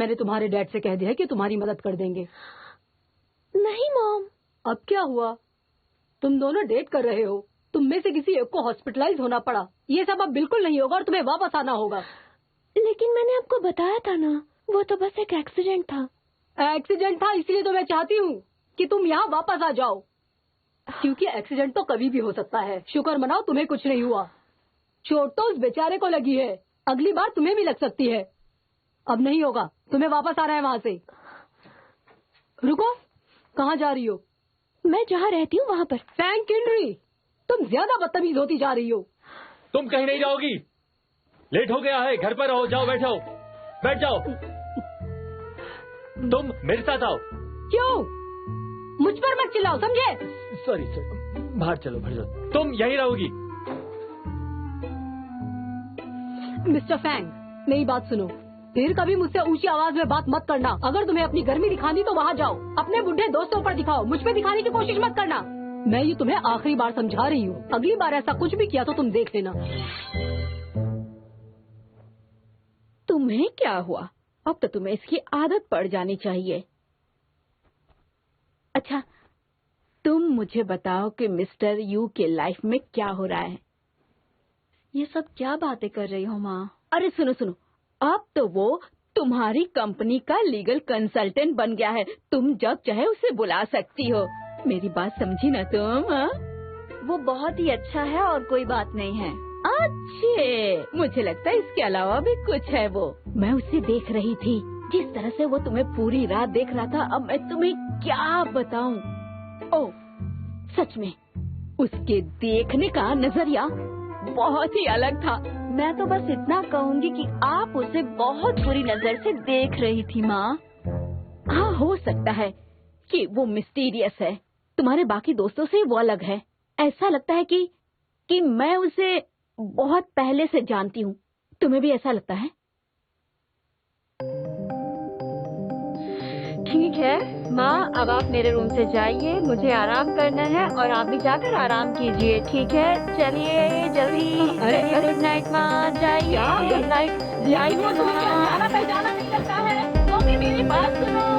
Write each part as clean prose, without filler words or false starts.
मैंने तुम्हारे डैड से कह दिया है कि तुम्हारी मदद कर देंगे। नहीं मॉम। अब क्या हुआ? तुम दोनों डेट कर रहे हो, तुम में से किसी एक को हॉस्पिटलाइज होना पड़ा। ये सब अब बिल्कुल नहीं होगा और तुम्हें वापस आना होगा। लेकिन मैंने आपको बताया था ना, वो तो बस एक एक्सीडेंट था। एक्सीडेंट था, इसलिए तो मैं चाहती हूँ कि तुम यहाँ वापस आ जाओ, क्योंकि एक्सीडेंट तो कभी भी हो सकता है। शुक्र मनाओ तुम्हें कुछ नहीं हुआ। चोट तो उस बेचारे को लगी है, अगली बार तुम्हें भी लग सकती है। अब नहीं होगा, तुम्हें वापस आना है वहाँ से। रुको, कहाँ जा रही हो? मैं जहाँ रहती हूँ वहाँ पर। फैंग किनरी, तुम ज्यादा बदतमीज होती जा रही हो। तुम कहीं नहीं जाओगी, लेट हो गया है, घर पर रहो। जाओ, बैठो, बैठ जाओ। तुम मेरे साथ आओ। क्यों? मुझ पर मत चिल्लाओ, समझे? सॉरी सॉरी, बाहर चलो, बाहर चलो। तुम यहीं रहोगी। मिस्टर फैंग, मेरी बात सुनो, फिर कभी मुझसे ऊंची आवाज में बात मत करना। अगर तुम्हें अपनी गर्मी दिखानी तो वहाँ जाओ, अपने बुढ़े दोस्तों पर दिखाओ, मुझ पे दिखाने की कोशिश मत करना। मैं ये तुम्हें आखिरी बार समझा रही हूँ, अगली बार ऐसा कुछ भी किया तो तुम देख लेना। तुम्हें क्या हुआ? अब तो तुम्हें इसकी आदत पड़ जानी चाहिए। अच्छा, तुम मुझे बताओ कि मिस्टर यू के लाइफ में क्या हो रहा है? ये सब क्या बातें कर रही हो माँ? अरे सुनो सुनो, अब तो वो तुम्हारी कंपनी का लीगल कंसल्टेंट बन गया है। तुम जब चाहे उसे बुला सकती हो। मेरी बात समझी ना तुम? हा? वो बहुत ही अच्छा है और कोई बात नहीं है। अच्छे, मुझे लगता है इसके अलावा भी कुछ है। वो मैं उसे देख रही थी, जिस तरह से वो तुम्हें पूरी रात देख रहा था, अब मैं तुम्हें क्या बताऊं। ओह, सच में उसके देखने का नजरिया बहुत ही अलग था। मैं तो बस इतना कहूंगी कि आप उसे बहुत बुरी नजर से देख रही थी माँ। हाँ, हो सकता है कि वो मिस्टीरियस है, तुम्हारे बाकी दोस्तों से वो अलग है। ऐसा लगता है कि मैं उसे बहुत पहले से जानती हूँ। तुम्हें भी ऐसा लगता है? ठीक है माँ, अब आप मेरे रूम से जाइए, मुझे आराम करना है और आप भी जाकर आराम कीजिए। ठीक है, चलिए जल्दी। चलिए, गुड नाइट माँ, जाइए। Good night. जाइए जाना पहचाना नहीं लगता है, तो भी मेरी बात सुनो।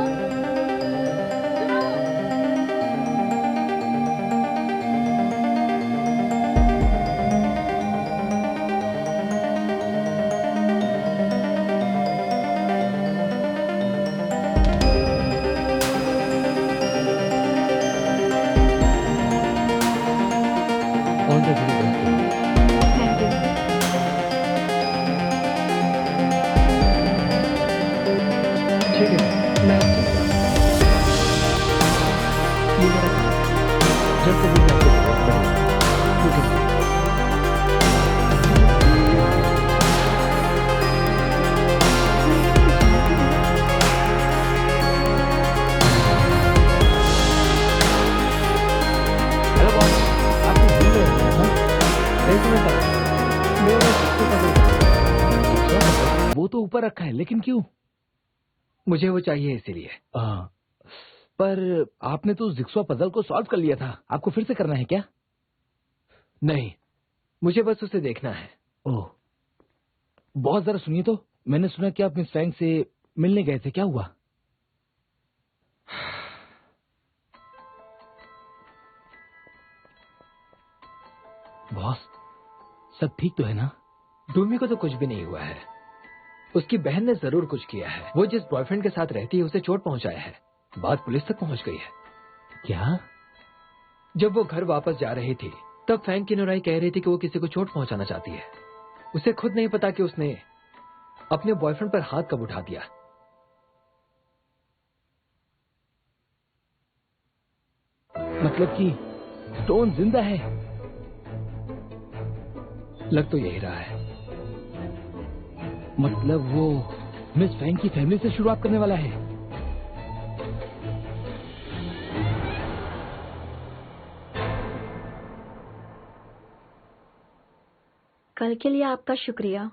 वो तो ऊपर रखा है, लेकिन क्यों? मुझे वो चाहिए इसीलिए। पर आपने तो जिक्सॉ पजल को सॉल्व कर लिया था, आपको फिर से करना है क्या? नहीं, मुझे बस उसे देखना है। ओह, बहुत जरा सुनिए तो। मैंने सुना कि आप मिस फैंग से मिलने गए थे, क्या हुआ? बॉस, सब ठीक तो है ना? डूमी को तो कुछ भी नहीं हुआ है। उसकी बहन ने जरूर कुछ किया है। वो जिस बॉयफ्रेंड के साथ रहती है उसे चोट पहुंचाया है। बात पुलिस तक पहुंच गई है। क्या? जब वो घर वापस जा रही थी तब फैंग किनोराई कह रही थी कि वो किसी को चोट पहुंचाना चाहती है। उसे खुद नहीं पता कि उसने अपने बॉयफ्रेंड पर हाथ कब उठा दिया। मतलब कि स्टोन जिंदा है? लग तो यही रहा है। मतलब वो मिस फैंग की फैमिली से शुरुआत करने वाला है। कल के लिए आपका शुक्रिया।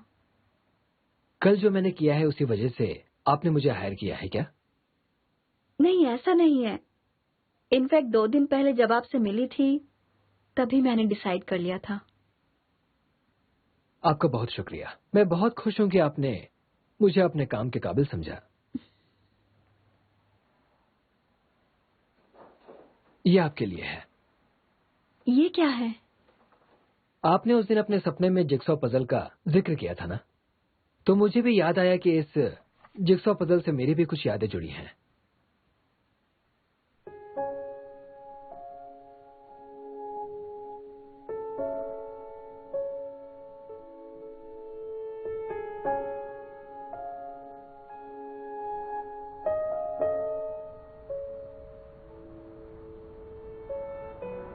कल जो मैंने किया है उसी वजह से आपने मुझे हायर किया है क्या? नहीं, ऐसा नहीं है। इनफैक्ट 2 दिन पहले जब आपसे मिली थी तभी मैंने डिसाइड कर लिया था। आपका बहुत शुक्रिया। मैं बहुत खुश हूं कि आपने मुझे अपने काम के काबिल समझा। ये आपके लिए है। ये क्या है? आपने उस दिन अपने सपने में जिक्सॉ पजल का जिक्र किया था ना, तो मुझे भी याद आया कि इस जिक्सॉ पजल से मेरी भी कुछ यादें जुड़ी हैं।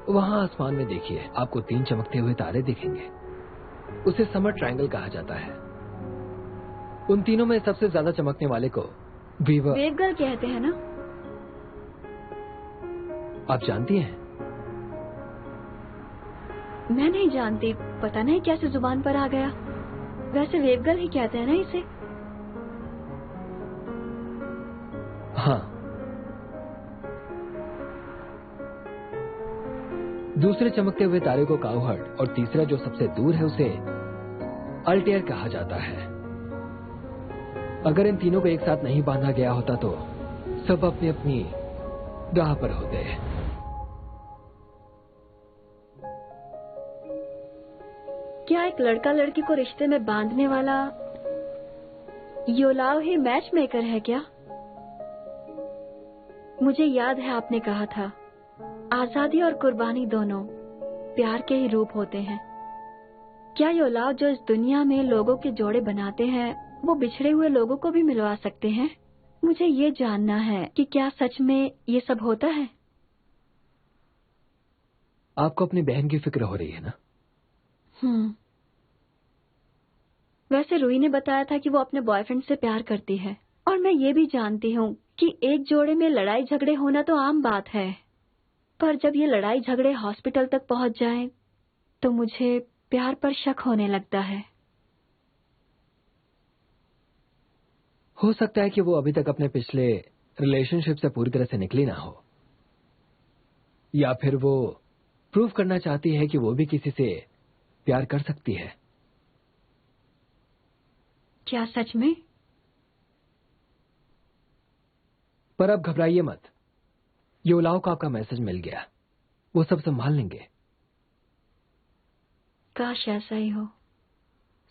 वहां आसमान में देखिए, आपको 3 चमकते हुए तारे दिखेंगे। उसे समर ट्रायंगल कहा जाता है। उन तीनों में सबसे ज्यादा चमकने वाले को वेव गर्ल कहते हैं ना? आप जानती हैं? मैं नहीं जानती, पता नहीं कैसे जुबान पर आ गया। वैसे वेव गर्ल ही कहते हैं ना इसे? हाँ। दूसरे चमकते हुए तारे को काउहर्ड और तीसरा जो सबसे दूर है उसे अल्टेयर कहा जाता है। अगर इन तीनों को एक साथ नहीं बांधा गया होता तो सब अपनी अपनी राह पर होते। क्या एक लड़का लड़की को रिश्ते में बांधने वाला योलाव ही मैच मेकर है क्या? मुझे याद है आपने कहा था, आजादी और कुर्बानी दोनों प्यार के ही रूप होते हैं। क्या योलाव जो इस दुनिया में लोगों के जोड़े बनाते हैं वो बिछड़े हुए लोगों को भी मिलवा सकते हैं? मुझे ये जानना है कि क्या सच में ये सब होता है? आपको अपनी बहन की फिक्र हो रही है ना? वैसे रूही ने बताया था कि वो अपने बॉयफ्रेंड से प्यार करती है, और मैं ये भी जानती हूँ कि एक जोड़े में लड़ाई झगड़े होना तो आम बात है, पर जब ये लड़ाई झगड़े हॉस्पिटल तक पहुँच जाएं, तो मुझे प्यार पर शक होने लगता है। हो सकता है कि वो अभी तक अपने पिछले रिलेशनशिप से पूरी तरह से निकली ना हो, या फिर वो प्रूव करना चाहती है कि वो भी किसी से प्यार कर सकती है। क्या सच में? पर अब घबराइए मत, योलाव को आपका मैसेज मिल गया, वो सब संभाल लेंगे। काश ऐसा ही हो।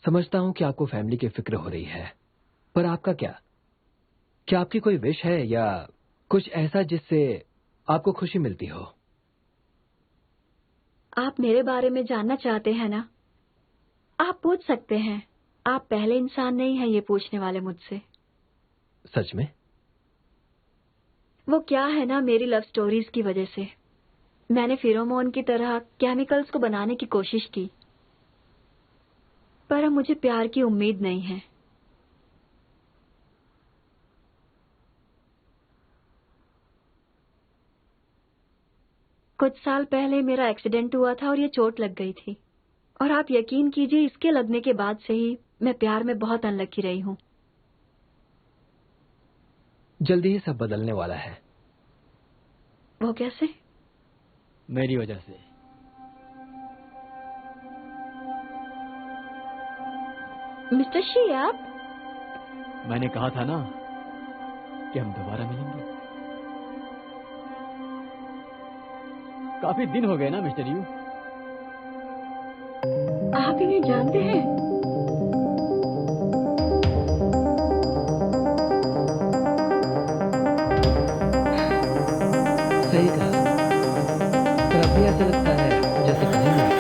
समझता हूं कि आपको फैमिली की फिक्र हो रही है, पर आपका क्या आपकी कोई विश है या कुछ ऐसा जिससे आपको खुशी मिलती हो? आप मेरे बारे में जानना चाहते हैं ना? आप पूछ सकते हैं। आप पहले इंसान नहीं हैं ये पूछने वाले मुझसे। सच में? वो क्या है ना, मेरी लव स्टोरीज की वजह से मैंने फेरोमोन की तरह केमिकल्स को बनाने की कोशिश की, पर अब मुझे प्यार की उम्मीद नहीं है। कुछ साल पहले मेरा एक्सीडेंट हुआ था और ये चोट लग गई थी, और आप यकीन कीजिए इसके लगने के बाद से ही मैं प्यार में बहुत अनलकी रही हूँ। जल्दी ही सब बदलने वाला है। वो कैसे? मेरी वजह से। मिस्टर शी, आप? मैंने कहा था ना कि हम दोबारा मिलेंगे। काफी दिन हो गए ना मिस्टर यू। आप इन्हें जानते हैं? सही कहा, पर अब भी ऐसा लगता है जैसे कहीं नहीं।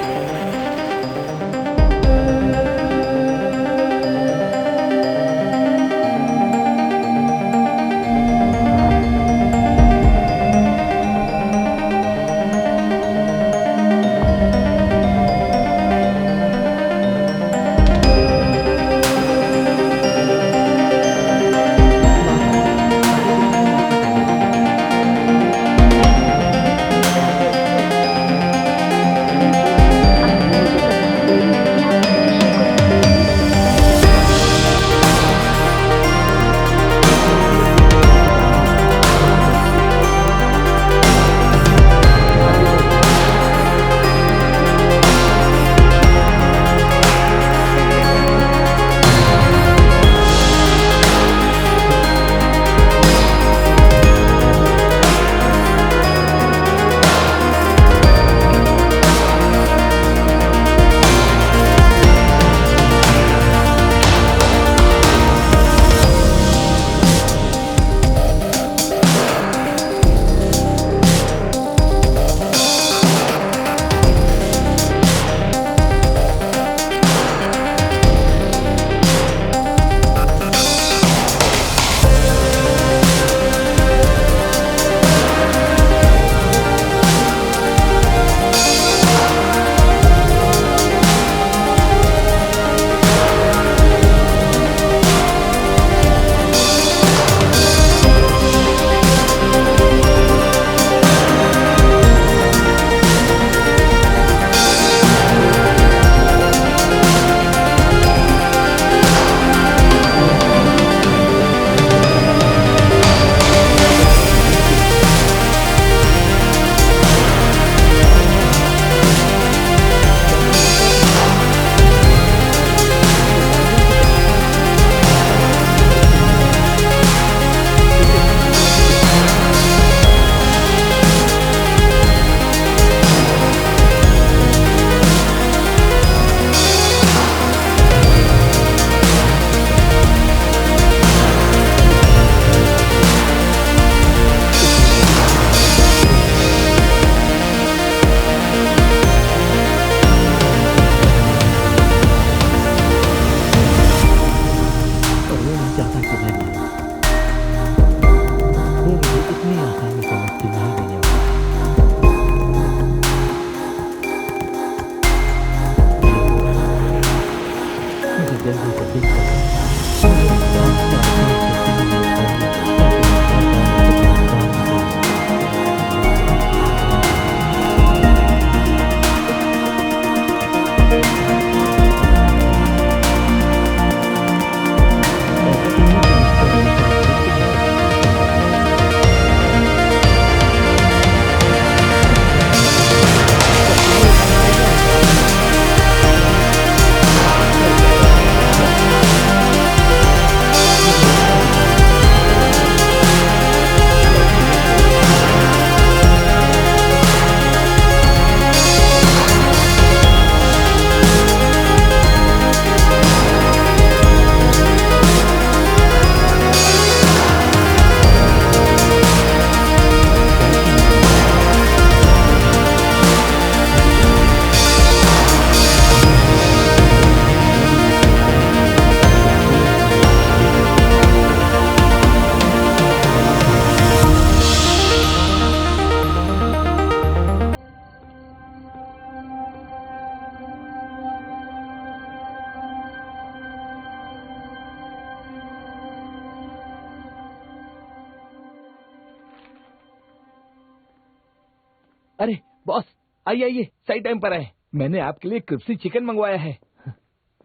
अरे बॉस, आइए आइए, सही टाइम पर आए। मैंने आपके लिए क्रिस्पी चिकन मंगवाया है,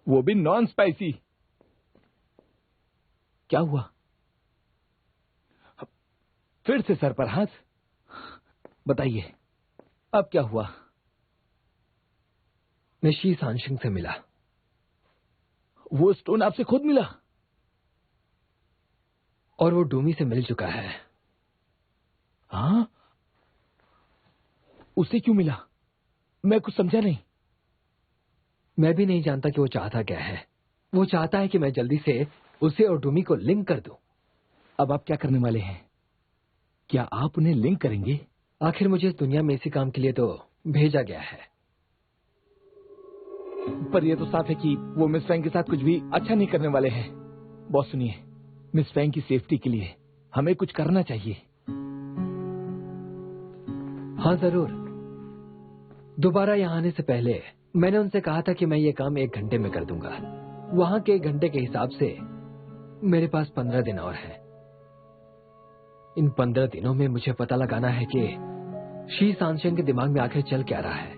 वो भी नॉन स्पाइसी। क्या हुआ? फिर से सर पर हाथ? बताइए अब क्या हुआ? मैं शी सांशिंग से मिला। वो स्टोन आपसे खुद मिला? और वो डूमी से मिल चुका है। हाँ, उसे क्यों मिला? मैं कुछ समझा नहीं। मैं भी नहीं जानता कि वो चाहता क्या है। वो चाहता है कि मैं जल्दी से उसे और डूमी को लिंक कर दूं। अब आप क्या करने वाले हैं? क्या आप उन्हें लिंक करेंगे? आखिर मुझे इस दुनिया में इसी काम के लिए तो भेजा गया है। पर यह तो साफ है कि वो मिस फैंग के साथ कुछ भी अच्छा नहीं करने वाले हैं। बॉस सुनिए, मिस फैंग की सेफ्टी के लिए हमें कुछ करना चाहिए। हाँ जरूर। दोबारा यहाँ आने से पहले मैंने उनसे कहा था कि मैं ये काम 1 घंटे में कर दूंगा। वहां के 1 घंटे के हिसाब से मेरे पास 15 दिन और हैं। इन 15 दिनों में मुझे पता लगाना है कि शी सांशिंग के दिमाग में आखिर चल क्या रहा है।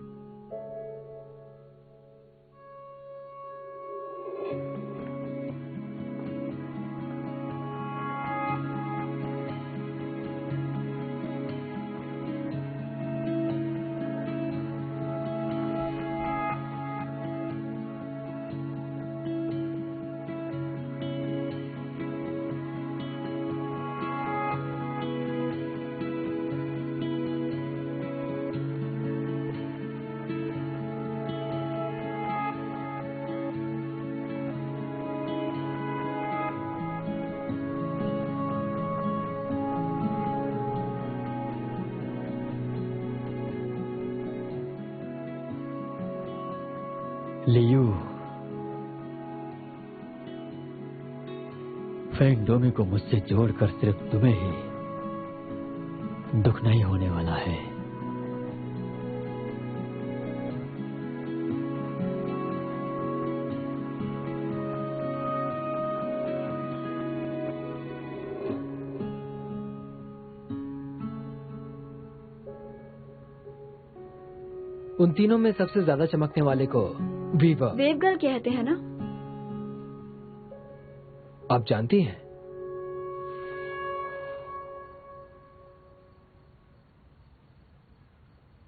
लियू, फैंग डोमी को मुझसे जोड़कर सिर्फ तुम्हें ही दुख नहीं होने वाला है। उन तीनों में सबसे ज्यादा चमकने वाले को वीवर वेव गर्ल कहते हैं ना? आप जानती हैं?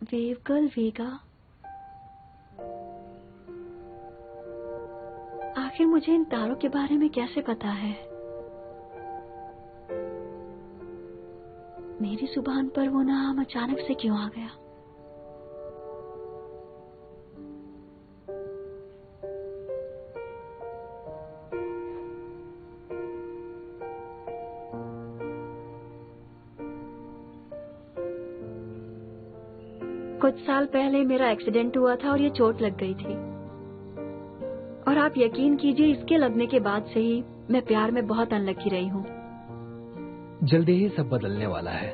वेव गर्ल वेगा? आखिर मुझे इन तारों के बारे में कैसे पता है? मेरी जुबान पर वो नाम अचानक से क्यों आ गया? कुछ साल पहले मेरा एक्सीडेंट हुआ था और ये चोट लग गई थी। और आप यकीन कीजिए, इसके लगने के बाद से ही मैं प्यार में बहुत अनलकी रही हूँ। जल्दी ही सब बदलने वाला है।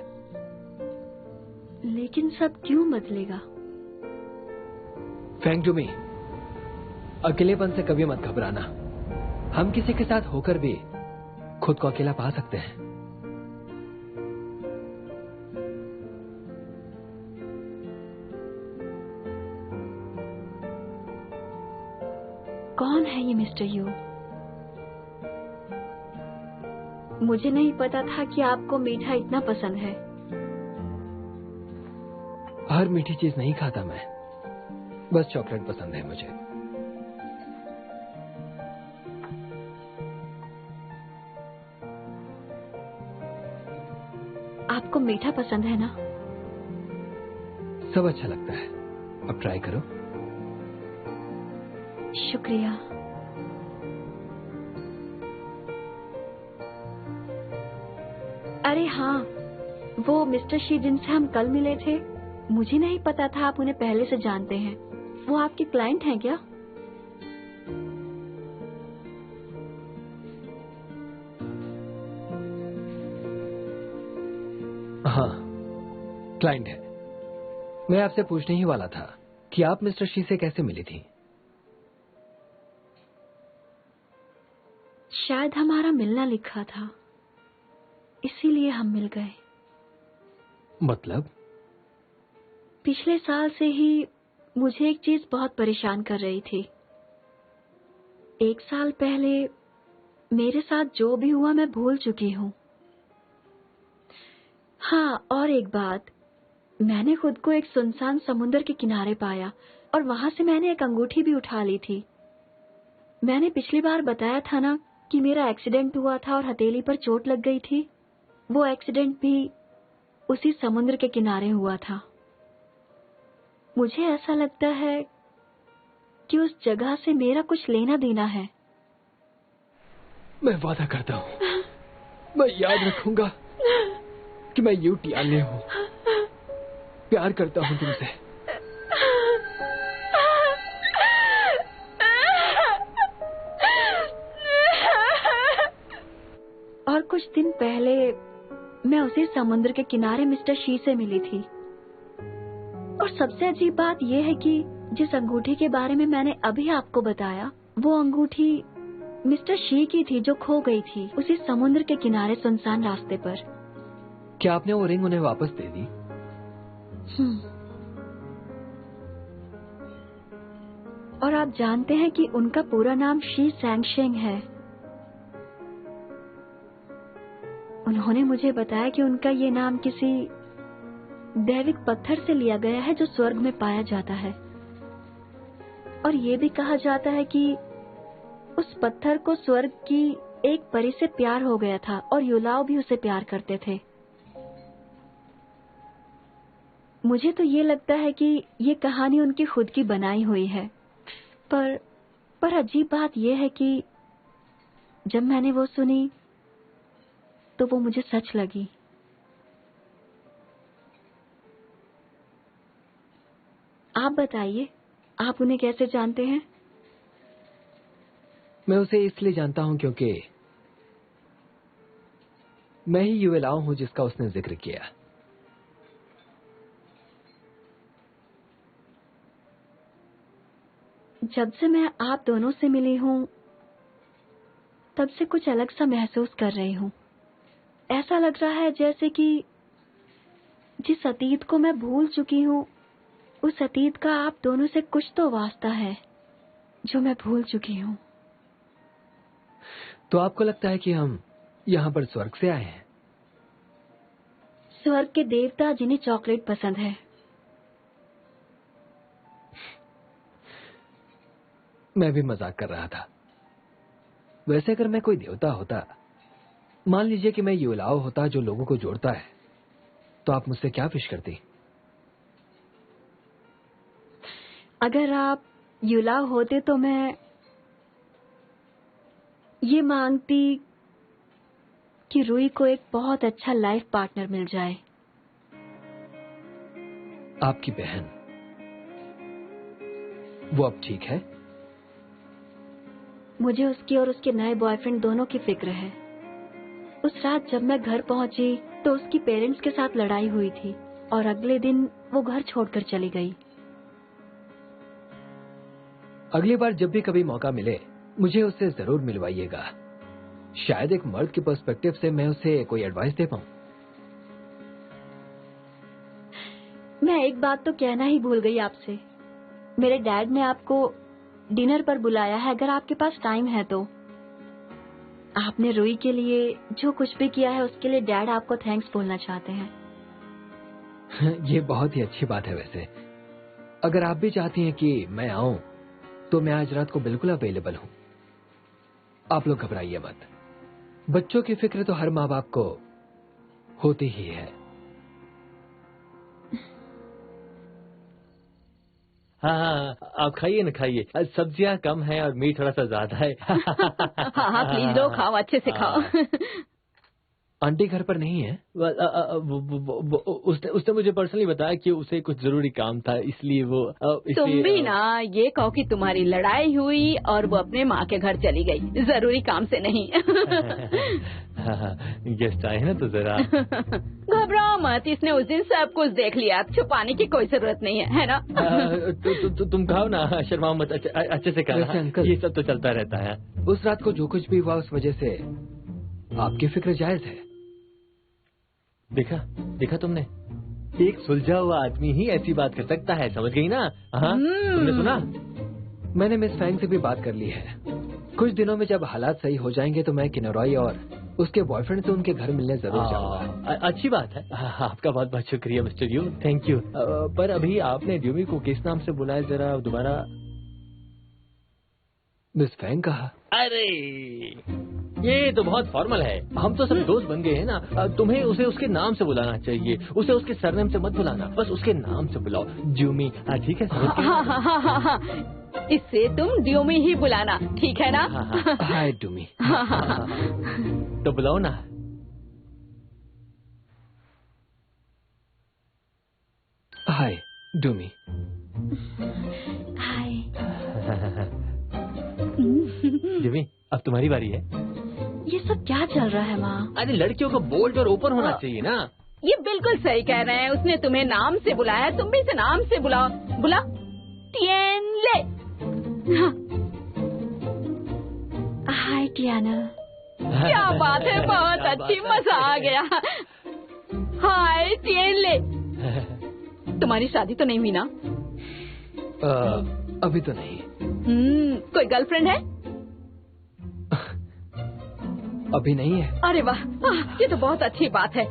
लेकिन सब क्यों बदलेगा? फैंग डोमी, अकेलेपन से कभी मत घबराना। हम किसी के साथ होकर भी खुद को अकेला पा सकते हैं। कौन है ये मिस्टर यू? मुझे नहीं पता था कि आपको मीठा इतना पसंद है। हर मीठी चीज नहीं खाता मैं, बस चॉकलेट पसंद है मुझे। आपको मीठा पसंद है ना? सब अच्छा लगता है। अब ट्राई करो। शुक्रिया। अरे हाँ, वो मिस्टर शी जिनसे हम कल मिले थे, मुझे नहीं पता था आप उन्हें पहले से जानते हैं। वो आपके क्लाइंट हैं क्या? हाँ, क्लाइंट है। मैं आपसे पूछने ही वाला था कि आप मिस्टर शी से कैसे मिली थी। शायद हमारा मिलना लिखा था, इसीलिए हम मिल गए। मतलब? पिछले साल से ही मुझे एक चीज बहुत परेशान कर रही थी। 1 साल पहले मेरे साथ जो भी हुआ मैं भूल चुकी हूँ। हाँ, और एक बात, मैंने खुद को एक सुनसान समुद्र के किनारे पाया और वहां से मैंने एक अंगूठी भी उठा ली थी। मैंने पिछली बार बताया था ना कि मेरा एक्सीडेंट हुआ था और हथेली पर चोट लग गई थी। वो एक्सीडेंट भी उसी समुद्र के किनारे हुआ था। मुझे ऐसा लगता है कि उस जगह से मेरा कुछ लेना देना है। मैं वादा करता हूँ, मैं याद रखूंगा कि मैं यू टियान्य हूँ। प्यार करता हूँ तुमसे। और कुछ दिन पहले मैं उसी समुद्र के किनारे मिस्टर शी से मिली थी। और सबसे अजीब बात यह है कि जिस अंगूठी के बारे में मैंने अभी आपको बताया, वो अंगूठी मिस्टर शी की थी जो खो गई थी उसी समुद्र के किनारे सुनसान रास्ते पर। क्या आपने वो रिंग उन्हें वापस दे दी? और आप जानते हैं कि उनका पूरा नाम शी सैंगशेंग है। उन्होंने मुझे बताया कि उनका ये नाम किसी दैविक पत्थर से लिया गया है जो स्वर्ग में पाया जाता है। और ये भी कहा जाता है कि उस पत्थर को स्वर्ग की एक परी से प्यार हो गया था और युलाओ भी उसे प्यार करते थे। मुझे तो ये लगता है कि ये कहानी उनकी खुद की बनाई हुई है। पर अजीब बात यह है कि जब मैंने वो सुनी तो वो मुझे सच लगी। आप बताइए, आप उन्हें कैसे जानते हैं? मैं उसे इसलिए जानता हूं क्योंकि मैं ही युलाओ हूं जिसका उसने जिक्र किया। जब से मैं आप दोनों से मिली हूं तब से कुछ अलग सा महसूस कर रही हूं। ऐसा लग रहा है जैसे कि जिस अतीत को मैं भूल चुकी हूं, उस अतीत का आप दोनों से कुछ तो वास्ता है जो मैं भूल चुकी हूं। तो आपको लगता है कि हम यहाँ पर स्वर्ग से आए हैं? स्वर्ग के देवता जिन्हें चॉकलेट पसंद है। मैं भी मजाक कर रहा था। वैसे अगर मैं कोई देवता होता, मान लीजिए कि मैं युलाओ होता जो लोगों को जोड़ता है, तो आप मुझसे क्या विश करती? अगर आप युलाओ होते तो मैं ये मांगती कि रुई को एक बहुत अच्छा लाइफ पार्टनर मिल जाए। आपकी बहन, वो अब ठीक है? मुझे उसकी और उसके नए बॉयफ्रेंड दोनों की फिक्र है। उस रात जब मैं घर पहुंची तो उसकी पेरेंट्स के साथ लड़ाई हुई थी और अगले दिन वो घर छोड़कर चली गई। अगली बार जब भी कभी मौका मिले मुझे उससे जरूर मिलवाइएगा। शायद एक मर्द के पर्सपेक्टिव से मैं उसे कोई एडवाइस दे पाऊं। मैं एक बात तो कहना ही भूल गई आपसे। मेरे डैड ने आपको डिनर पर बुलाया है, अगर आपके पास टाइम है तो। आपने रुई के लिए जो कुछ भी किया है उसके लिए डैड आपको थैंक्स बोलना चाहते हैं। ये बहुत ही अच्छी बात है। वैसे अगर आप भी चाहती हैं कि मैं आऊं तो मैं आज रात को बिल्कुल अवेलेबल हूं। आप लोग घबराइए मत। बच्चों की फिक्र तो हर माँ बाप को होती ही है। हाँ, आप खाइए ना, खाइए। सब्जियां कम है और मीट थोड़ा सा ज्यादा है। हाँ प्लीज लो, खाओ, अच्छे से खाओ। आंटी घर पर नहीं है? उसने मुझे पर्सनली बताया कि उसे कुछ जरूरी काम था, इसलिए वो तुम भी ना ये कहो कि तुम्हारी लड़ाई हुई और वो अपने माँ के घर चली गई, जरूरी काम से नहीं। गेस्ट आए ना तो जरा। घबराओ मत, इसने उस दिन सब कुछ देख लिया, छुपाने की कोई जरूरत नहीं है ना? तुम खाओ ना, शर्माओ मत, अच्छे से खाना। अंकल, ये सब तो चलता रहता है। उस रात को जो कुछ भी हुआ उस वजह से आपकी फिक्र जायज है। देखा तुमने? एक सुलझा हुआ आदमी ही ऐसी बात कर सकता है, समझ गई ना? हाँ, तुमने सुना? मैंने मिस फैंग से भी बात कर ली है। कुछ दिनों में जब हालात सही हो जाएंगे तो मैं किनोरॉय और उसके बॉयफ्रेंड से उनके घर मिलने जरूर जाऊंगा। अच्छी बात है। आपका बहुत बहुत शुक्रिया मिस्टर यू, थैंक यू। पर अभी आपने ड्यूमी को किस नाम से बुलाया, जरा दोबारा? मिस फैंग कहा। अरे ये तो बहुत फॉर्मल है, हम तो सब दोस्त बन गए हैं ना। तुम्हें उसे उसके नाम से बुलाना चाहिए, उसे उसके सरनेम से मत बुलाना, बस उसके नाम से बुलाओ, ड्यूमी। ठीक है, समझ गए? हाँ। इससे तुम ड्यूमी ही बुलाना, ठीक है ना? हाय ड्यूमी। तो बुलाओ ना। हाय ड्यूमी। हाय। ड्यूमी, अब तुम्हारी बारी है। ये सब क्या चल रहा है माँ? अरे लड़कियों को बोल्ड और ओपन होना चाहिए ना। ये बिल्कुल सही कह रहे हैं, उसने तुम्हें नाम से बुलाया, तुम भी इसे नाम से बुलाओ। बुला टिएनले। हाय टियाना। क्या बात है, बहुत अच्छी, मजा आ गया। हाय टिएनले। तुम्हारी शादी तो नहीं हुई ना? अभी तो नहीं। कोई गर्लफ्रेंड है? अभी नहीं है। अरे वाह, ये तो बहुत अच्छी बात है।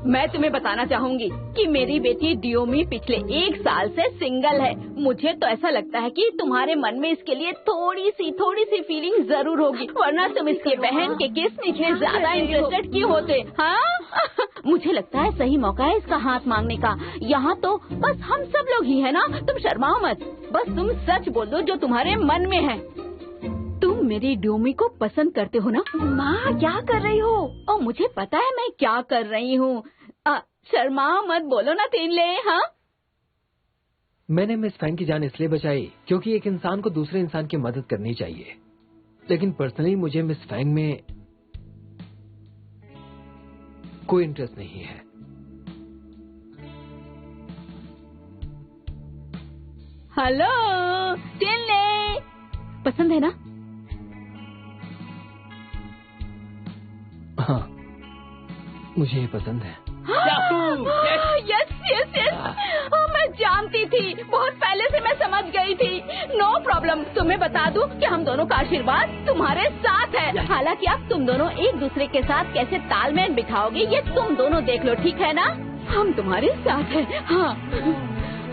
मैं तुम्हें बताना चाहूंगी कि मेरी बेटी ड्यूमी पिछले 1 साल से सिंगल है। मुझे तो ऐसा लगता है कि तुम्हारे मन में इसके लिए थोड़ी सी फीलिंग जरूर होगी, वरना तुम इसके बहन के किस में ज्यादा इंटरेस्टेड क्यों होते? हाँ मुझे लगता है सही मौका है इसका हाथ मांगने का। यहाँ तो बस हम सब लोग ही है ना, तुम शर्माओ मत, बस तुम सच बोल दो जो तुम्हारे मन में है। तुम मेरी ड्यूमी को पसंद करते हो ना? माँ क्या कर रही हो? और मुझे पता है मैं क्या कर रही हूँ। शर्माओ मत, बोलो ना टिएनले। हाँ, मैंने मिस फैंग की जान इसलिए बचाई क्योंकि एक इंसान को दूसरे इंसान की मदद करनी चाहिए, लेकिन पर्सनली मुझे मिस फैंग में कोई इंटरेस्ट नहीं है। हेलो टिएनले, पसंद है ना? हाँ, मुझे ये पसंद है। यस, मैं जानती थी, बहुत पहले से मैं समझ गई थी। नो प्रॉब्लम, तुम्हें बता दूं कि हम दोनों का आशीर्वाद तुम्हारे साथ है। हालांकि अब तुम दोनों एक दूसरे के साथ कैसे तालमेल बिठाओगे ये तुम दोनों देख लो, ठीक है ना? हम तुम्हारे साथ है। हाँ,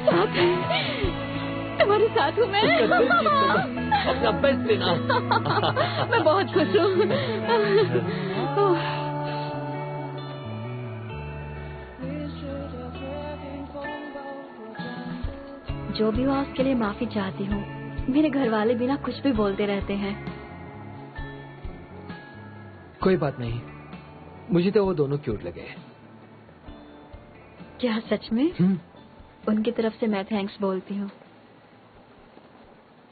साथ है, तुम्हारे साथ हूँ मैं। अपना बेस्ट देना। मैं बहुत खुश हूँ। जो भी हुआ उसके लिए माफी चाहती हूँ। मेरे घर वाले बिना कुछ भी बोलते रहते हैं। कोई बात नहीं, मुझे तो वो दोनों क्यूट लगे। क्या सच में? उनकी तरफ से मैं थैंक्स बोलती हूँ।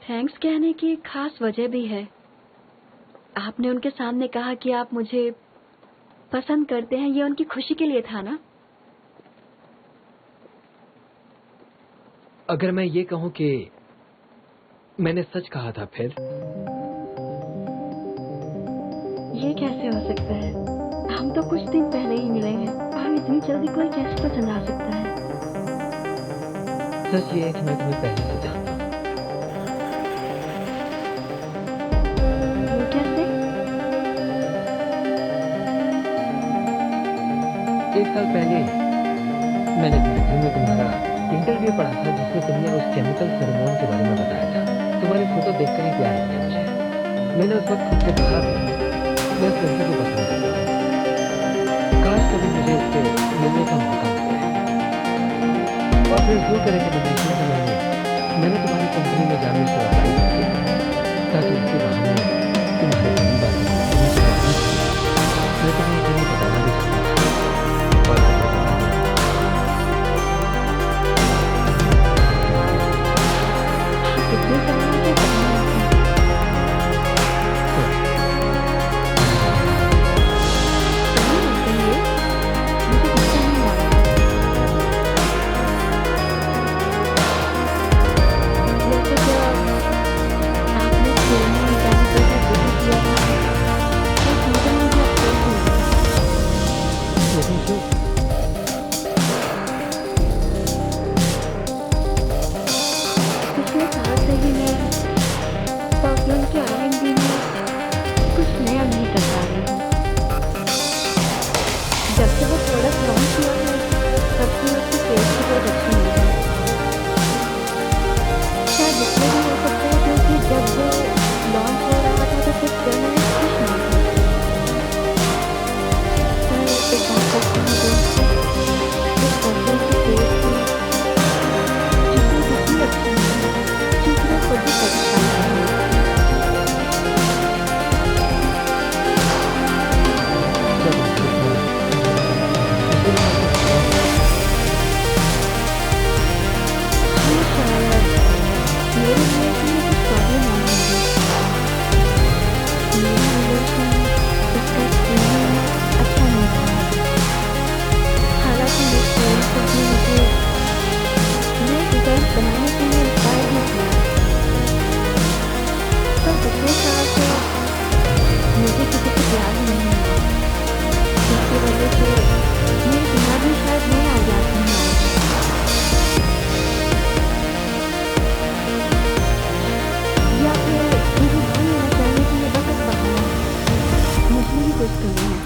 थैंक्स कहने की खास वजह भी है। आपने उनके सामने कहा कि आप मुझे पसंद करते हैं, ये उनकी खुशी के लिए था ना? अगर मैं ये कहूँ कि मैंने सच कहा था फिर? ये कैसे हो सकता है? हम तो कुछ दिन पहले ही मिले हैं, हम इतनी जल्दी कोई कैसे पसंद आ सकता है? सच ये है कि मैं तुम्हें पहले से जानता हूँ। वो कैसे? 1 साल पहले मैंने मैगजीन में तुम्हारा इंटरव्यू पढ़ा था जिसमें तुमने उस केमिकल हार्मोन के बारे में बताया था। तुम्हारी फोटो देखकर ही प्यार हो गया मुझे। मैंने उस वक्त खुद से कहा मैं इस लड़की को पसंद करता हूँ, काश कभी मुझे इससे मिलने का मौका मिले। और फिर जो करे कि विदेशों के मैंने तुम्हारी कंपनी में जाने से अप्लाई किया ताकि इसके बहाने तुम्हारे करीब आ सकूं। मैं तुम्हें इतनी बताना भी चाहता और कितने सालों से पहले आपने के R&B में कुछ नया नहीं कर पा रही हूँ। जब से वो प्रोडक्ट लॉन्च हुआ है तब से उसकी सेल्स की बहुत अच्छी हुई है। शायद इसलिए भी हो सकता है क्योंकि जब वो लॉन्च हो रहा था तो कुछ करने में खुश नहीं थी। पर एक बात करती हूँ दोस्त, इस पर्सन की सेल्स की जितनी अच्छी नहीं है क्योंकि वो खुद भी परेशान है। मेरे रिलेशन में कुछ प्रॉब्लम आ रही है। मेरा रिलेशन इसका एक्सपीरियंस अच्छा नहीं था। हालांकि मेरे फ्रेंड्स ने मुझे नए डिजाइन बनाने के लिए इंस्पायर भी किया। पर पिछले साल से मुझे किसी से प्यार ही नहीं हुआ, जिसकी वजह से मेरे दिमाग में शायद नए आइडियाज नहीं आए। या फिर मुझे ध्यान देना चाहिए कि ये बस एक बहाना है। मुझे ही कुछ कमी है,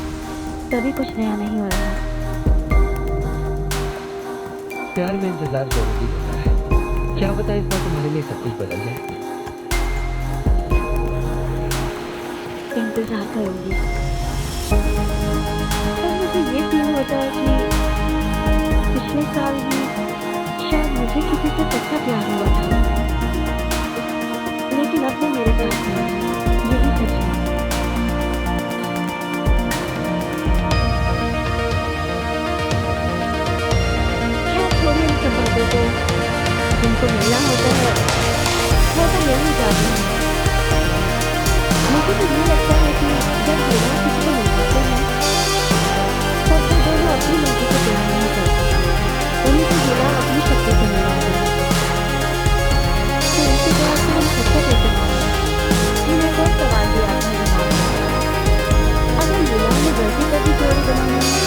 तभी कुछ नया नहीं हो रहा। प्यार में इंतजार जरूरी होता है। क्या पता इस बार तुम्हारे लिए सब कुछ बदल जाए। इंतजार करूंगी। पर मुझे ये फील होता है कि पिछले साल ही शायद मुझे किसी से सच्चा प्यार हुआ था, लेकिन अब वो मेरे साथ नहीं है। यही सच है। खैर छोड़ो इन सब बातों को। जिनको मिलना होता है वो तो मिल ही जाते हैं। मुझे तो ये लगता है कि जब दोनों किसी को मिल जाते हैं तब वो दोनों अपनी मर्जी से प्यार नहीं करते, उन्हीं को जुड़ा अपनी शक्ति से मिला है। तो इसी तरह से हम सच्चा कैसे माने? मैंने एक और सवाल दिया अपने दिमाग में। अगर युवा ने गलती कर भी जोड़ी बनानी है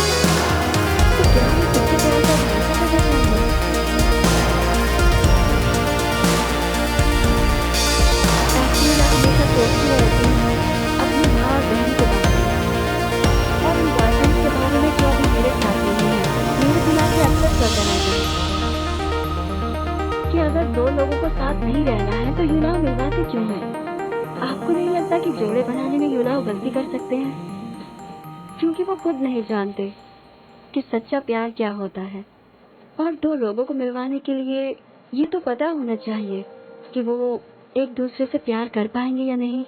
तो क्या हम सच्चे प्यार का भरोसा कर पाएंगे? एक्चुअली मैं हमेशा सोचती रहती हूँ अपनी माँ और बहन के बारे में और उन बॉयफ्रेंड्स के बारे में जो अभी मेरे साथ नहीं है। मेरे दिमाग में अक्सर चलता रहता है कि अगर दो लोगों को साथ नहीं रहना है तो युनाव मिलवाते क्यों है? आपको नहीं लगता कि जोड़े बनाने में युनाव गलती कर सकते हैं? क्योंकि वो खुद नहीं जानते कि सच्चा प्यार क्या होता है। और दो लोगों को मिलवाने के लिए ये तो पता होना चाहिए कि वो एक दूसरे से प्यार कर पाएंगे या नहीं।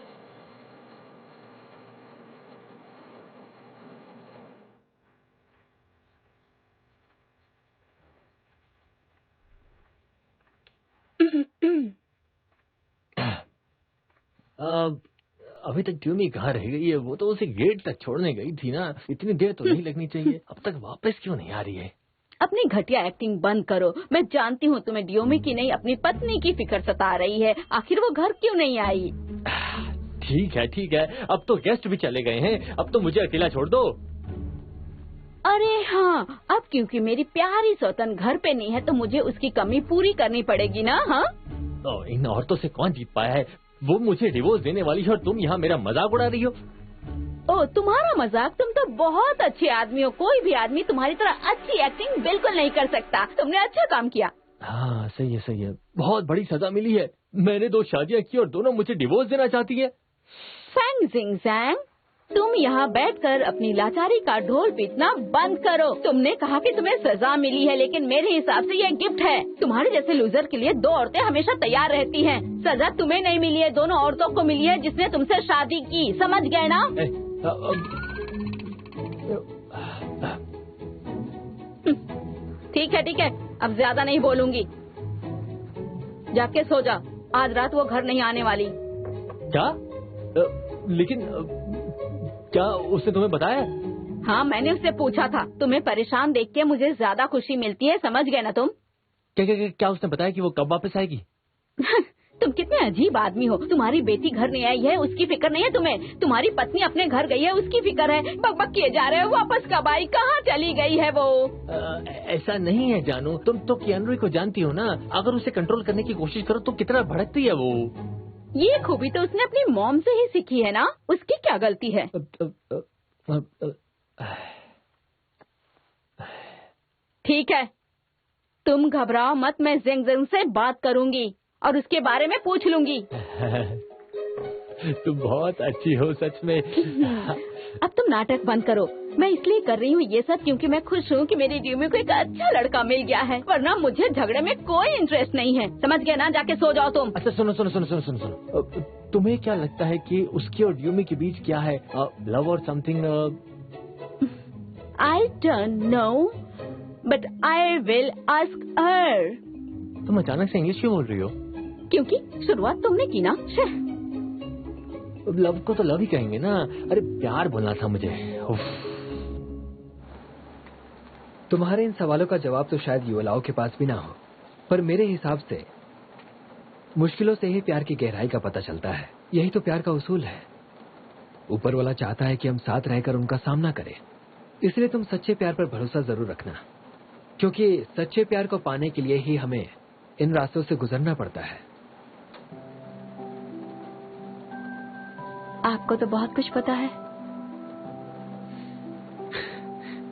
अभी तक ट्यूमी कहाँ रह गई है? वो तो उसे गेट तक छोड़ने गई थी ना। इतनी देर तो नहीं लगनी चाहिए। अब तक वापस क्यों नहीं आ रही है? अपनी घटिया एक्टिंग बंद करो। मैं जानती हूँ तुम्हें डियोमी की नहीं अपनी पत्नी की फिक्र सता रही है। आखिर वो घर क्यों नहीं आई? ठीक है। अब तो गेस्ट भी चले गए हैं। अब तो मुझे अकेला छोड़ दो। अरे हाँ, अब क्योंकि मेरी प्यारी सौतन घर पे नहीं है तो मुझे उसकी कमी पूरी करनी पड़ेगी ना। हाँ, इन औरतों से कौन जीत पाया है? वो मुझे डिवोर्स देने वाली है और तुम यहाँ मेरा मजाक उड़ा रही हो। ओ, तुम्हारा मजाक? तुम तो बहुत अच्छे आदमी हो। कोई भी आदमी तुम्हारी तरह अच्छी एक्टिंग बिल्कुल नहीं कर सकता। तुमने अच्छा काम किया। हाँ, सही है। बहुत बड़ी सजा मिली है। मैंने 2 शादियाँ की और दोनों मुझे डिवोर्स देना चाहती है। फैंग जिंग जैंग, तुम यहाँ बैठकर अपनी लाचारी का ढोल पीटना बंद करो। तुमने कहा कि तुम्हें सजा मिली है, लेकिन मेरे हिसाब से यह गिफ्ट है। तुम्हारे जैसे लूजर के लिए 2 औरतें हमेशा तैयार रहती हैं। सजा तुम्हें नहीं मिली है, दोनों औरतों को मिली है जिसने तुमसे शादी की। समझ गए ना? ठीक है। अब ज्यादा नहीं बोलूंगी। जाके सो जा। आज रात वो घर नहीं आने वाली। क्या? लेकिन क्या उसने तुम्हें बताया? हाँ, मैंने उससे पूछा था। तुम्हें परेशान देख के मुझे ज्यादा खुशी मिलती है। समझ गए ना तुम? क्या उसने बताया कि वो कब वापस आएगी? तुम कितने अजीब आदमी हो। तुम्हारी बेटी घर नहीं आई है, उसकी फिक्र नहीं है तुम्हें। तुम्हारी पत्नी अपने घर गई है, उसकी फिक्र है। बकबक किए जा रहे हो। वापस कब आई? कहाँ चली गई है वो? ऐसा नहीं है जानू। तुम तो कियानू को जानती हो ना। अगर उसे कंट्रोल करने की कोशिश करो तो कितना भड़कती है वो। ये खूबी तो उसने अपनी मॉम से ही सीखी है ना, उसकी क्या गलती है? ठीक है, तुम घबराओ मत, मैं जेंग से बात करूंगी और उसके बारे में पूछ लूंगी। तुम बहुत अच्छी हो सच में। अब तुम नाटक बंद करो। मैं इसलिए कर रही हूँ ये सब क्योंकि मैं खुश हूँ कि मेरी ड्यूमी को एक अच्छा लड़का मिल गया है, वरना मुझे झगड़े में कोई इंटरेस्ट नहीं है। समझ गए ना? जाके सो जाओ तुम। अच्छा सुनो सुनो सुनो सुनो सुनो सुनो, तुम्हें क्या लगता है कि उसकी और ड्यूमी के बीच क्या है? लव और something? I don't know but I will ask her. तुम अचानक से इंग्लिश क्यों बोल रही हो? क्योंकि शुरुआत तुमने की ना। लव को तो लव ही कहेंगे ना। अरे प्यार बोलना था मुझे। उफ। तुम्हारे इन सवालों का जवाब तो शायद युवलाओं के पास भी ना हो, पर मेरे हिसाब से मुश्किलों से ही प्यार की गहराई का पता चलता है। यही तो प्यार का उसूल है। ऊपर वाला चाहता है कि हम साथ रहकर उनका सामना करें, इसलिए तुम सच्चे प्यार पर भरोसा जरूर रखना, क्योंकि सच्चे प्यार को पाने के लिए ही हमें इन रास्तों से गुजरना पड़ता है। आपको तो बहुत कुछ पता है।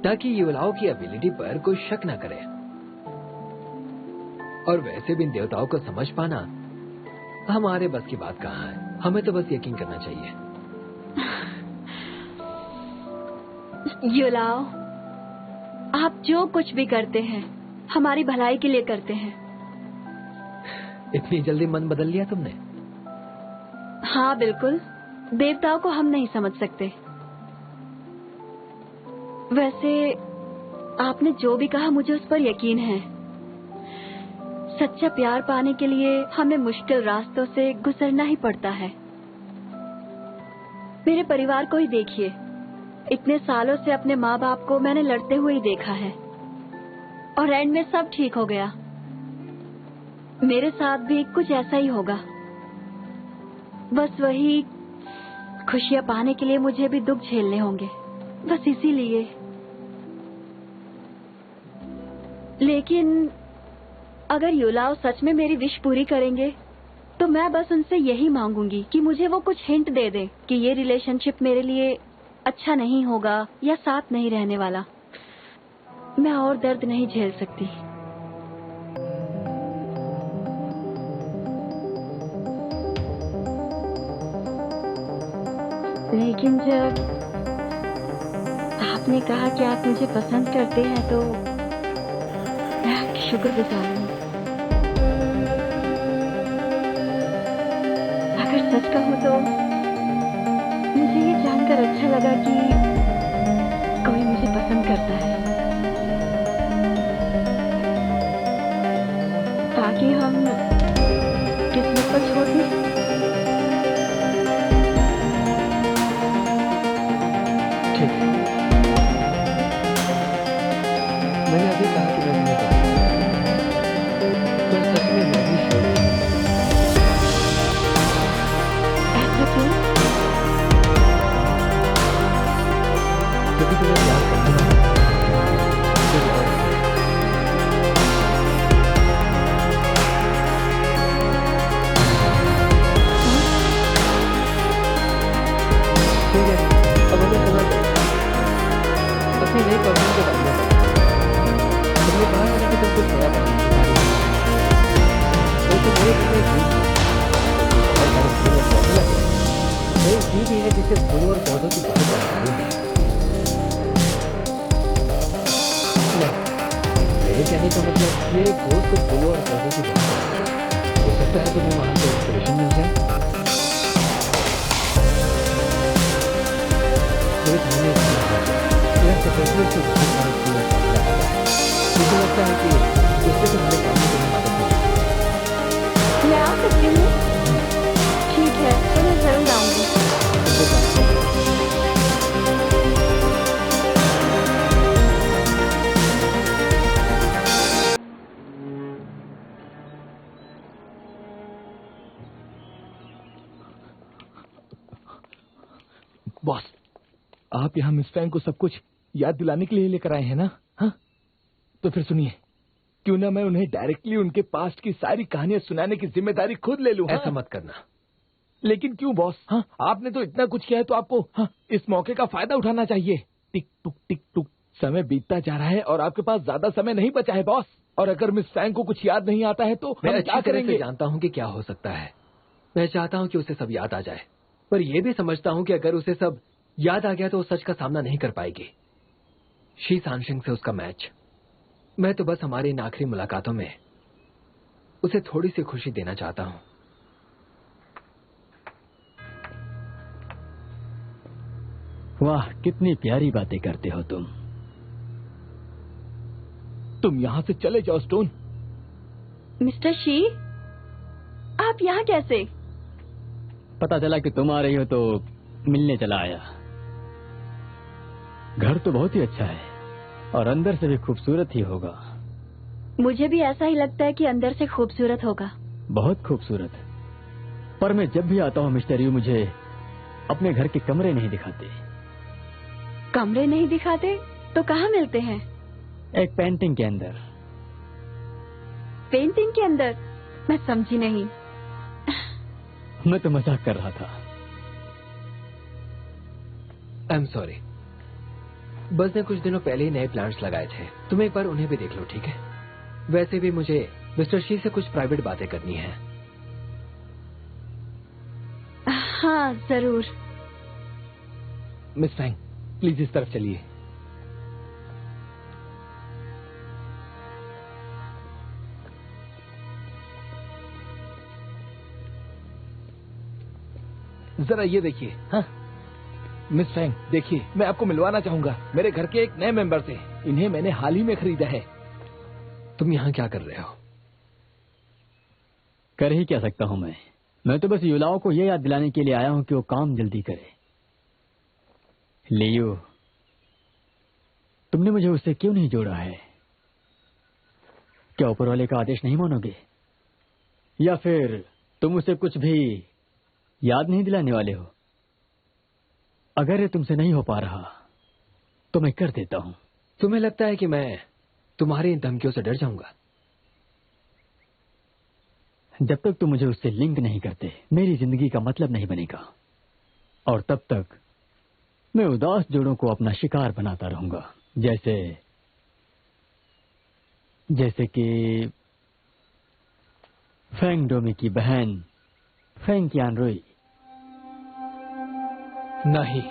ताकि युवलाओं की एबिलिटी पर कोई शक न करे, और वैसे भी इन देवताओं को समझ पाना हमारे बस की बात कहाँ है। हमें तो बस यकीन करना चाहिए। युवलाओ, आप जो कुछ भी करते हैं हमारी भलाई के लिए करते हैं। इतनी जल्दी मन बदल लिया तुमने? हाँ बिल्कुल, देवताओं को हम नहीं समझ सकते। वैसे आपने जो भी कहा मुझे उस पर यकीन है। सच्चा प्यार पाने के लिए हमें मुश्किल रास्तों से गुजरना ही पड़ता है। मेरे परिवार को ही देखिए, इतने सालों से अपने माँ बाप को मैंने लड़ते हुए ही देखा है, और एंड में सब ठीक हो गया। मेरे साथ भी कुछ ऐसा ही होगा। बस वही खुशियाँ पाने के लिए मुझे भी दुख झेलने होंगे, बस इसीलिए। लेकिन अगर युवलाओ सच में मेरी विश पूरी करेंगे तो मैं बस उनसे यही मांगूंगी कि मुझे वो कुछ हिंट दे दें कि ये रिलेशनशिप मेरे लिए अच्छा नहीं होगा या साथ नहीं रहने वाला। मैं और दर्द नहीं झेल सकती। लेकिन जब आपने कहा कि आप मुझे पसंद करते हैं तो मैं आपकी शुक्रगुजार हूँ। अगर सच कहूँ तो मुझे ये जानकर अच्छा लगा कि कोई मुझे पसंद करता है, ताकि हम किस्मत को छोड़ दें। मैंने अभी कहा कि मैं तुम्हें पर सच में मैं भी श्योर हूँ। ऐसा क्यों? क्योंकि तुम्हें प्यार करना है। ठीक है, अब हमें सुना अपनी नई पर्सन के बारे में। तुमने कहा था कि तुम कुछ नया बनाना चाहती हो, तो मेरे घर में एक जीव भी है जिसे फूलों और पौधों की बहुत जानकारी है। मेरे कहने का मतलब मेरे दोस्त को फूलों और पौधों की जानकारी है। हो सकता है तुम्हें वहां से इंस्पिरेशन मिल जाए। मेरे घर में मेरा सेक्रेटरी से बहुत सारे फूल और पौधे लगा है। मुझे लगता है कि उससे तो हमारे काम में तुम्हें मदद मिलेगी। मैं आ सकती हूँ? ठीक है, तो मैं जरूर आऊंगी। बॉस, आप यहाँ मिस फैंग को सब कुछ याद दिलाने के लिए लेकर आए हैं ना? हाँ, तो फिर सुनिए, क्यों ना मैं उन्हें डायरेक्टली उनके पास्ट की सारी कहानियां सुनाने की जिम्मेदारी खुद ले लूं। ऐसा मत करना। लेकिन क्यों बॉस? हाँ, आपने तो इतना कुछ किया है, तो आपको इस मौके का फायदा उठाना चाहिए। टिक टुक समय बीतता जा रहा है और आपके पास ज्यादा समय नहीं बचा है बॉस। और अगर मिस फैंग को कुछ याद नहीं आता है तो मैं हम अच्छी क्या तरह करेंगे? से जानता हूँ कि क्या हो सकता है। मैं चाहता हूँ कि उसे सब याद आ जाए, पर यह भी समझता हूँ कि अगर उसे सब याद आ गया तो वो सच का सामना नहीं कर पाएगी। शी सानशिंग से उसका मैच। मैं तो बस हमारी इन आखिरी मुलाकातों में उसे थोड़ी सी खुशी देना चाहता हूँ। वाह, कितनी प्यारी बातें करते हो तुम। तुम यहाँ से चले जाओ स्टोन। मिस्टर शी, आप यहाँ कैसे? पता चला कि तुम आ रही हो तो मिलने चला आया। घर तो बहुत ही अच्छा है और अंदर से भी खूबसूरत ही होगा। मुझे भी ऐसा ही लगता है कि अंदर से खूबसूरत होगा। बहुत खूबसूरत। पर मैं जब भी आता हूँ मिस्टर यू, मुझे अपने घर के कमरे नहीं दिखाते। कमरे नहीं दिखाते तो कहाँ मिलते हैं? एक पेंटिंग के अंदर। पेंटिंग के अंदर? मैं समझी नहीं। मैं तो मजाक कर रहा था। I am sorry. बस ने कुछ दिनों पहले ही नए प्लांट्स लगाए थे। तुम एक बार उन्हें भी देख लो, ठीक है? वैसे भी मुझे मिस्टर शी से कुछ प्राइवेट बातें करनी है। हाँ जरूर। मिस फैंग, प्लीज इस तरफ चलिए। जरा ये देखिए। हाँ मिस फैंग, देखिए, मैं आपको मिलवाना चाहूंगा मेरे घर के एक नए मेंबर से। इन्हें मैंने हाल ही में खरीदा है। तुम यहाँ क्या कर रहे हो? कर ही क्या सकता हूँ मैं तो बस युलाओं को यह याद दिलाने के लिए आया हूँ कि वो काम जल्दी करे। लियो, तुमने मुझे उससे क्यों नहीं जोड़ा है? क्या ऊपर वाले का आदेश नहीं मानोगे, या फिर तुम उसे कुछ भी याद नहीं दिलाने वाले हो? अगर ये तुमसे नहीं हो पा रहा तो मैं कर देता हूं। तुम्हें लगता है कि मैं तुम्हारी इन धमकियों से डर जाऊंगा? जब तक तुम मुझे उससे लिंक नहीं करते, मेरी जिंदगी का मतलब नहीं बनेगा। और तब तक मैं उदास जोड़ों को अपना शिकार बनाता रहूंगा, जैसे कि फेंग डोमी की बहन फेंग कियान-रुई। नहीं,